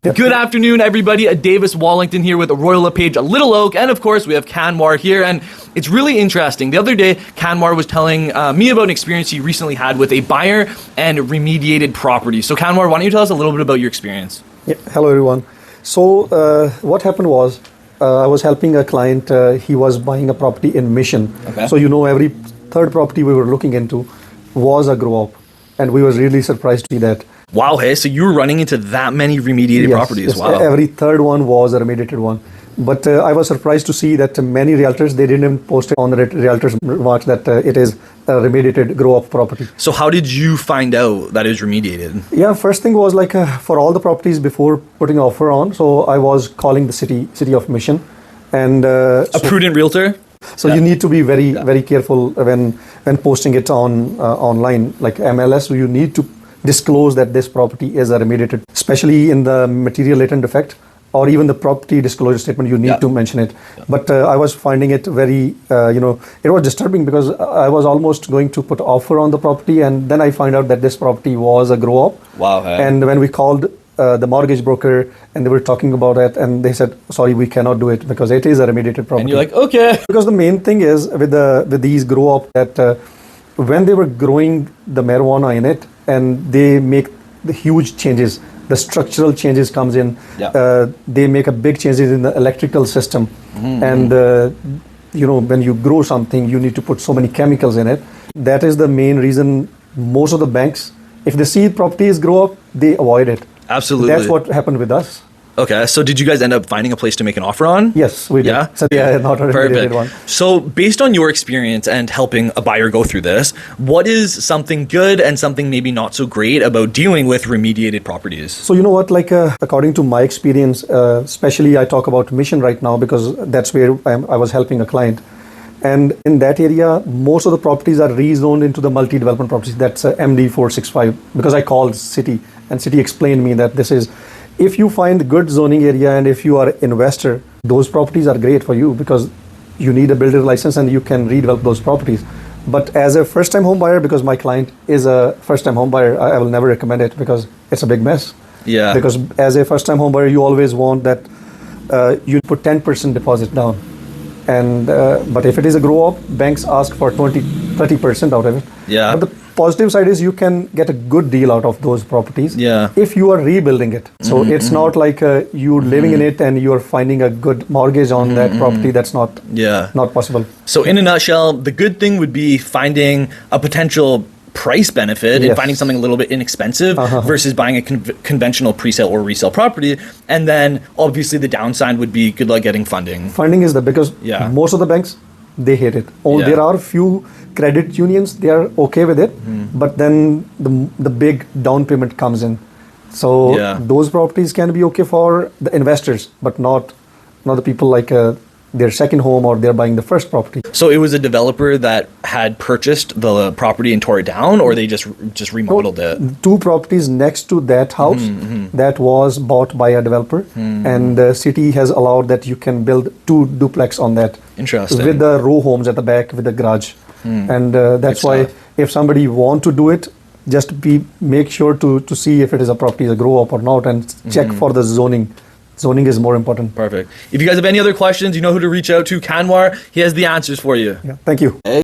Good afternoon, everybody. Davis Wallington here with Royal LePage, Little Oak, and of course we have Kanwar here. And it's really interesting. The other day, Kanwar was telling me about an experience he recently had with a buyer and remediated property. So Kanwar, why don't you tell us a little bit about your experience? Yeah. Hello, everyone. So what happened was I was helping a client. He was buying a property in Mission. Okay. So every third property we were looking into was a grow up, and we were really surprised to see that. Wow, hey, so you were running into that many remediated properties. Yes, wow. Every third one was a remediated one. But I was surprised to see that many realtors, they didn't even post it on the realtors remarks that it is a remediated grow up property. So how did you find out that it was remediated? Yeah, first thing was like for all the properties before putting an offer on, so I was calling the city of Mission. And a prudent realtor? So you need to be very careful when posting it on online, like MLS. So you need to disclose that this property is a remediated, especially in the material latent defect or even the property disclosure statement. You need to mention it. But I was finding it very, it was disturbing because I was almost going to put offer on the property, and then I find out that this property was a grow up. Wow. Hey. And when we called the mortgage broker and they were talking about it, and they said, sorry, we cannot do it because it is a remediated property. And you're like, okay. Because the main thing is with these grow up that when they were growing the marijuana in it, and they make the huge changes, the structural changes comes in, they make a big changes in the electrical system. And when you grow something, you need to put so many chemicals in it. That is the main reason most of the banks, if they see properties grow up, they avoid it. Absolutely. That's what happened with us. Okay, so did you guys end up finding a place to make an offer on? Yes, we did. Yeah? So not a remediated one. So based on your experience and helping a buyer go through this, what is something good and something maybe not so great about dealing with remediated properties? So according to my experience, especially I talk about Mission right now because that's where I was helping a client. And in that area, most of the properties are rezoned into the multi-development properties. That's MD 465 because I called city and city explained me that this is, if you find good zoning area and if you are an investor, those properties are great for you because you need a builder license and you can redevelop those properties. But as a first-time home buyer, because my client is a first-time home buyer, I will never recommend it because it's a big mess. Yeah. Because as a first-time home buyer, you always want that you put 10% deposit down. And but if it is a grow up, banks ask for 30% out of it. Yeah. But the positive side is you can get a good deal out of those properties. Yeah. If you are rebuilding it. So it's not like you living in it and you are finding a good mortgage on that property. That's not possible. So in a nutshell, the good thing would be finding a potential price benefit and finding something a little bit inexpensive versus buying a conventional pre-sale or resale property. And then obviously the downside would be good luck getting funding. Funding is because most of the banks, they hate it. There are few credit unions, they are okay with it, but then the big down payment comes in. So those properties can be okay for the investors, but not the people like their second home or they're buying the first property. So it was a developer that had purchased the property and tore it down, or they just remodeled it? Two properties next to that house that was bought by a developer, and the city has allowed that you can build two duplex on that. Interesting. With the row homes at the back with the garage. And that's why if somebody want to do it, just make sure to see if it is a property, a grow up or not, and check for the zoning. Zoning is more important. Perfect. If you guys have any other questions, you know who to reach out to. Kanwar, he has the answers for you. Yeah, thank you.